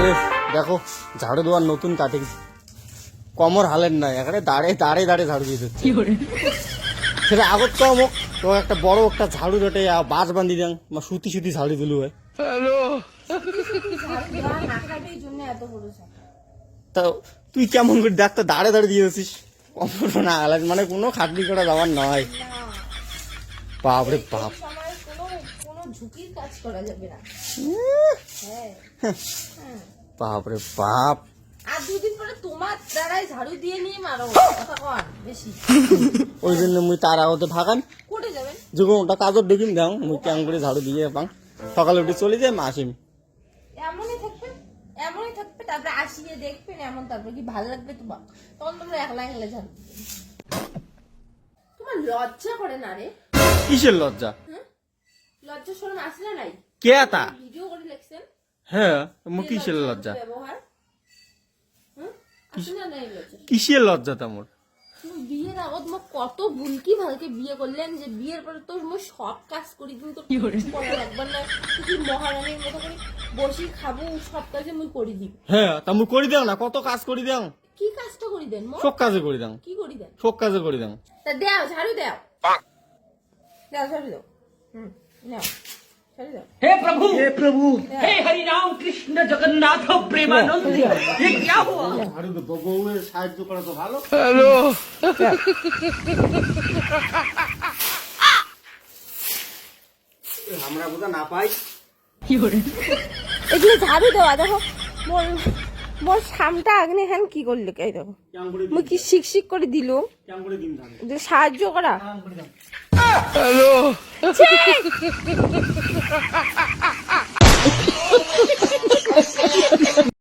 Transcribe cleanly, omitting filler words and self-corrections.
আরে দেখো ঝাড়ু দেওয়ার নতুন কাটিং কমর হালের নাই এখানে দাঁড়ে দাঁড়ে দাঁড়ে ঝাড়ু দিয়ে দিচ্ছে সেটা আগত কম তো একটা বড় একটা ঝাড়ু যেটা বাঁশ বান্ধি দেন সুতি সুতি ঝাড়ু দিলু হয় তা তুই কেমন করে দেখ তো দাঁড়ে দাঁড়ে দিয়ে দিচ্ছিস কমর না হালের মানে কোনো খাটনি করা যাওয়ার নয় বাপরে বাপ ঝুঁকির কাজ করা যাবে না বাপরে বাপ আর দুদিন পরে তোমার দ্বারাই ঝাড়ু দিয়ে নিয়ে মারো কথা কর বেশি ওই জন্য মুই তার আগতে ভাগান কোটে যাবেন যখন ওটা কাজর দেখিম দাও মুই কেমন করে ঝাড়ু দিয়ে পাং সকালে উঠে চলে যায় মাসিম এমনই থাকবে তারপরে আসিয়ে দেখবেন এমন তারপরে কি ভালো লাগবে তোমার তখন তোমরা একলা একলা ঝাড়ু তোমার লজ্জা করে না রে কিসের লজ্জা লজ্জা শরম আসে না নাই কে তা ভিডিও করে লিখছেন হ্যাঁ মু কিসের লজ্জা ব্যবহার আসে না নাই লজ্জা কিসের লজ্জা তোমার তুমি বিয়ের আগত মোক কত ভুলকি ভালকে বিয়ে করলেন যে বিয়ের পরে তোর মই সব কাজ করি কিন্তু করা লাগবার না তুই মহারানীর মতো করে বসি খাবো সব কাজে মুই করি দিব হ্যাঁ তা মুই করি দাও না কত কাজ করি দাও কি কাজটা করি দেন সব কাজে করি দাও কি করি দেন সব কাজে করি দাও তা দাও ঝাড়ু দাও দাও ঝাড়ু দাও নাও ঝাড়ু দাও हे प्रभु हे हरि राम कृष्ण जगन्नाथ प्रेमानंद ये क्या हुआ ঝাড়ু তো বউয়ের সাহায্য করা তো ভালো আমরা বোঝা না পাই এগুলো ঝাড়ু দেওয়া দেখো মোর মোর সামটা আগ্নে হ্যান কি করলে এই দেখো কেমন করে মুই কি শিক শিক করে দিল কেমন করে দিন ঝাড়ু যে সাহায্য করা কেমন করে দাও